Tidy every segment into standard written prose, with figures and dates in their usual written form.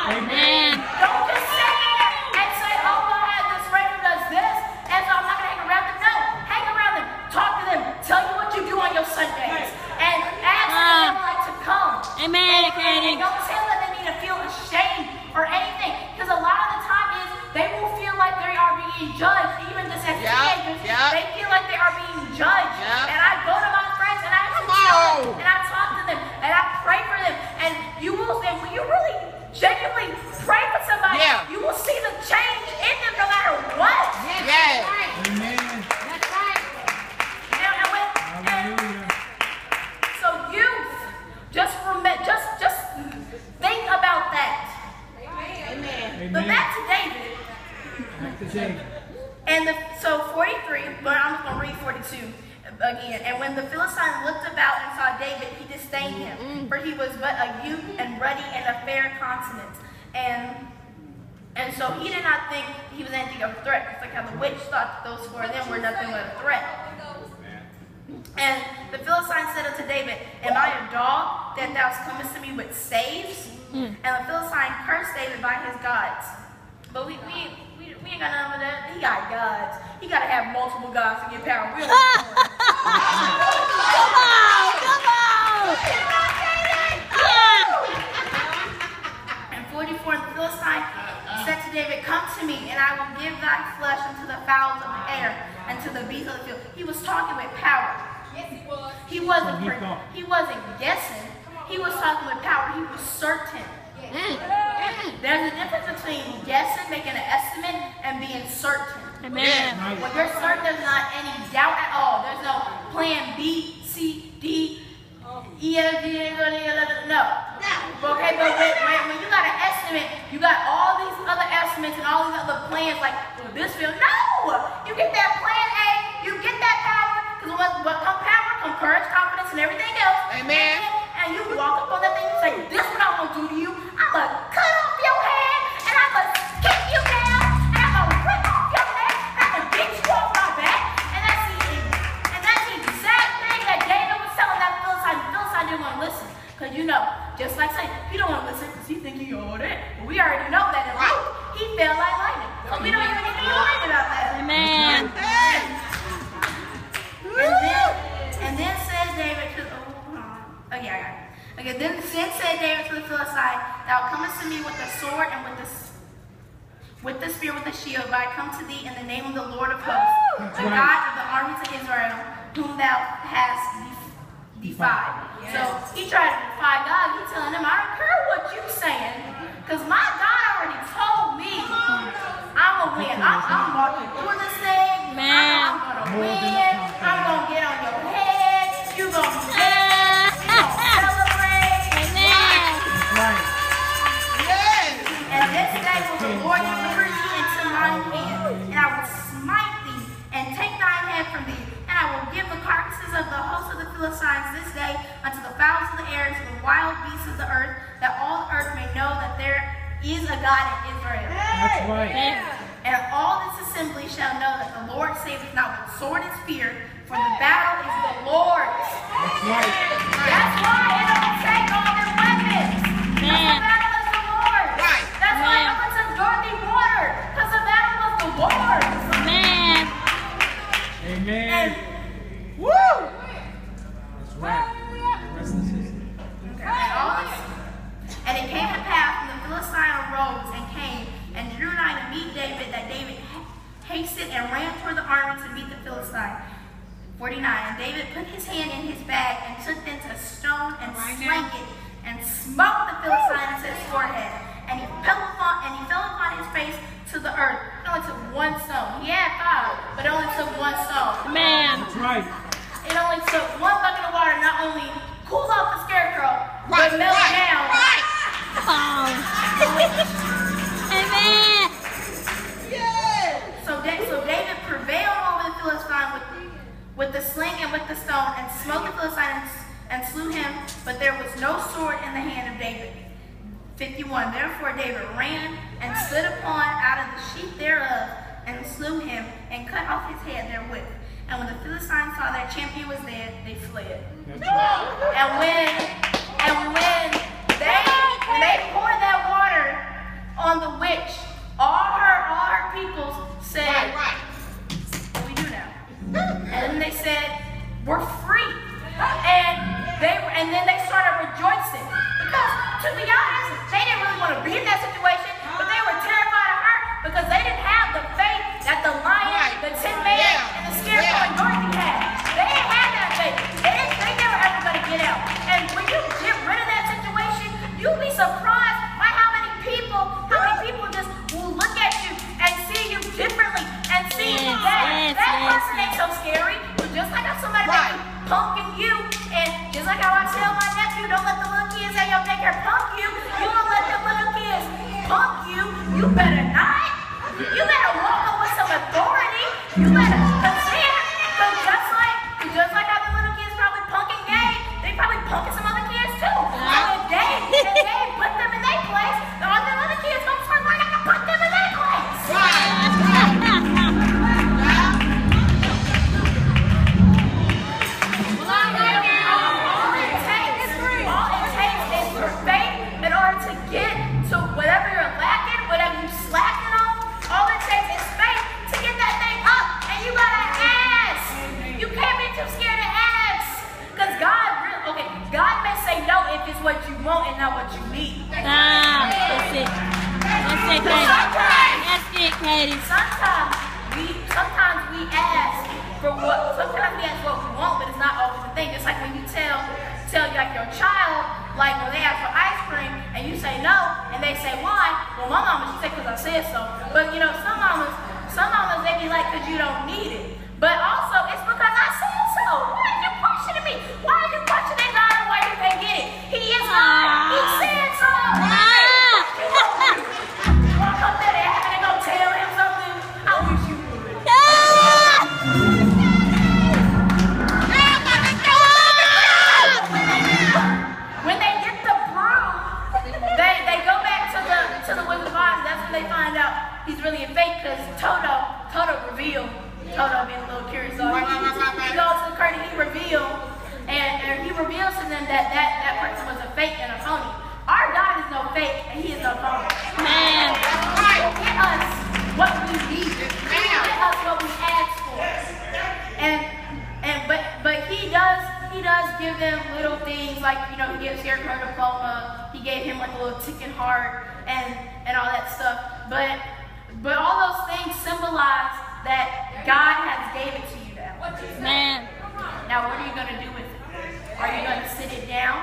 Amen. Don't just sit there and say, oh, well, I have this friend who does this, and so I'm not going to hang around them. No, hang around them. Talk to them. Tell you what you do on your Sundays. And ask them if they like to come. Amen, and don't tell them they need to feel ashamed or anything. Because a lot of the time is they will feel like they are being judged. Even just as teenagers, they feel like they are being judged. And I go to my friends and I tell them, and I talk to them, and I pray for them. And you will, and when you really genuinely pray for somebody, you will see the change in them no matter what. Amen. That's right. And so youth, just think about that. Amen. But back to David. And so 43, but I'm just going to read 42 again. And when the Philistine looked about and saw David, he disdained him, for he was but a youth and ruddy and of fair countenance. And so he did not think he was anything of a threat. It's like how the witch thought that those four of them were nothing but a threat. And the Philistine said unto David, am I a dog that thou comest to me with staves? And the Philistine cursed David by his gods. But we ain't got none of that. He got gods. He got to have multiple gods to get power. We don't And 44, the Philistine said to David, come to me, and I will give thy flesh unto the fowls of the air and to the beasts of the field. He was talking with power. Yes, he was. He wasn't guessing. He was talking with power. He was certain. There's a difference between guessing, making an estimate, and being certain. Amen. When you're certain, there's not any doubt at all. There's no plan B, C, D, E, F, G, no. Okay, but when you got an estimate, you got all these other estimates and all these other plans, like this field. No! You get that plan A, you get that power, because what comes power, comes courage, confidence, and everything else. Amen. And you walk up on that thing and say, this is what I'm going to do to you. I'm going to cut off your head, and I'm going to kick you down, and I'm going to rip off your neck, and I'm going to beat you off my back. And that's the exact thing that David was telling that Philistine. The Philistine didn't want to listen. Because you know, just like saying, he don't want to listen because he think he all that. But we already know that in Luke, he fell like lightning. So we don't even need to be worried about that. Amen. And then said David to then said David to the Philistine, thou comest to me with the sword and with the spear, with the shield, but I come to thee in the name of the Lord of hosts, the God of the armies of Israel, whom thou hast defied. So he tried to defy God. He's telling him, I don't care what you saying, because my God already told me I'm going to win. I'm walking through this thing. I'm going to win. I'm going to get on your head. You're going to dance. You're going to celebrate. Amen. And this day will the Lord deliver you into mine hand, and I will smite thee and take thine head from thee. And I will give the carcasses of the host of the Philistines this day unto the fowls of the air and to the wild beasts of the earth, that all the earth may know that there is a God in Israel. That's right. And all this assembly shall know that the Lord saveth not with sword and spear, for the battle is the Lord's. That's right. That's why it don't take all their weapons. The battle is the Lord's. Right. That's why it don't take dirty water, because the battle was the Lord's. Amen. Amen. Woo! That's right. And it came to pass when the Philistine arose and came and drew nigh to meet David, that David hasted and ran toward the army to meet the Philistine. 49. And David put his hand in his bag and took thence a stone and slang it and smote the Philistine into his forehead. And he fell upon his face to the earth. It only took one stone. He had 5, but it only took one stone. Amen. That's right. It only took one bucket of water not only cool off the scarecrow, but melt down. Oh. Amen. So David prevailed over the Philistine with the sling and with the stone, and smote the Philistine and slew him, but there was no sword in the hand of David. 51. Therefore David ran and stood upon out of the sheath thereof, and slew him, and cut off his head therewith. And when the Philistines saw their champion was dead, they fled. And when they poured that water and then they started rejoicing. Because, to be honest, they didn't really want to be in that situation, but they were terrified of her because they didn't have the faith that the lion, the tin man, and the scarecrow and Dorothy had. They didn't have that faith. They never ever going to get out. And when you get rid of that situation, you'll be surprised by how many people just will look at you and see you differently and see that person ain't so scary. But just like how somebody might be punking you, and just like how I tell my nephew, don't let the little kids at your daycare punk you. You don't let the little kids punk you. You better not. You better walk up with some authority. You better consider. Because just like how the little kids probably punking Gabe, they probably punking some other kids too. And if Gabe put them in their place, the other kids gonna start learning to put them in their place. All it takes is your faith in order to get to whatever you're lacking, whatever you slacking on. All it takes is faith to get that thing up, and you gotta ask. You can't be too scared to ask, because God may say no if it's what you want and not what you need. That's it. That's it, Katie. That's it, Katie. Sometimes we ask for what we want, but it's not always the thing. Just like when you tell like your child, like when they ask for ice cream and you say no, and they say why? Well, my mama, she said because I said so. But you know, some mamas they be like, because you don't need it. But also, it's because I said so. Why are you questioning me? Why are you questioning God and why you can't get it? He is God. He said so. Walk up there and having to go tell him something. I wish you would. When they get the broom, they go back to the Wizard of Oz. That's when they find out he's really a fake, because Toto revealed. Toto being a little curious, so he goes to the curtain, he reveals to them that person was a fake and a phony. Our God is no fake and he is no phony. Man. He will get us what we need. He will get us what we ask for. But he does give them little things like, you know, he gives Scarecrow a diploma, he gave him like a little ticking heart and all that stuff. But all those things symbolize that God has gave it to you now. Man. Now what are you going to do with it? Are you going to sit it down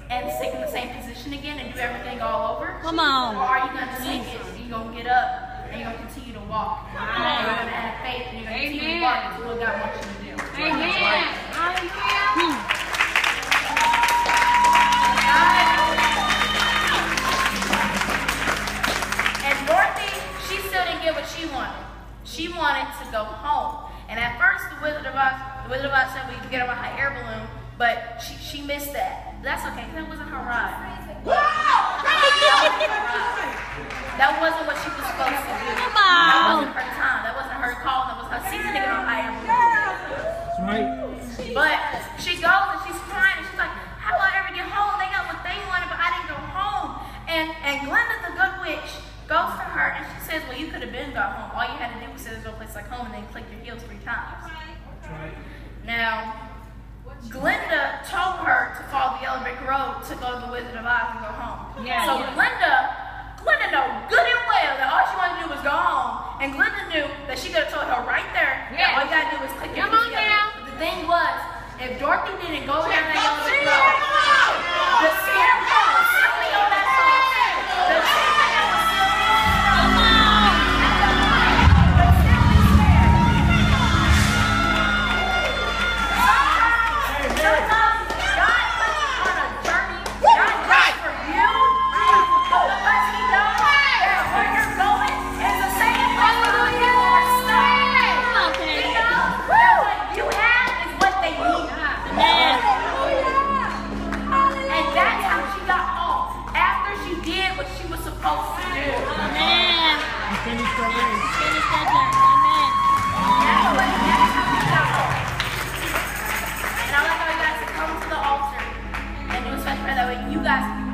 and stick in the same position again and do everything all over? Come on. Or are you going to take it and you're going to get up and you're going to continue to walk? And you're going to have faith and you're going to continue to walk into what God wants you to do. Amen. And Dorothy, she still didn't get what she wanted. She wanted to go home. And at first, the Wizard of Oz said we could get on a hot air balloon, but she missed that. That's okay, because that wasn't her ride. That wasn't what she was supposed to do. Come That on. wasn't her time. That wasn't her call. That was her season to get on a hot air balloon. That's right. But she goes and she's crying and she's like, how will I ever get home? They got what they wanted, but I didn't go home. And Glenda, the good witch, goes to her and she says, well, you could have been got home. All you had to do was say there's no place like home and then click your heels 3 times. That's right. Now, Glenda told her to follow the yellow brick road to go to the Wizard of Oz and go home. So Glenda knew good and well that all she wanted to do was go home. And Glenda knew that she could have told her right there that all you gotta do is click your heels together. But the thing was, if Dorothy didn't go down that yellow brick road, the Scarecrow was simply on that song. The Scarecrow was simply Finish the race. Finish that job. Amen. And I want you guys to come to the altar and do a special prayer that way you guys can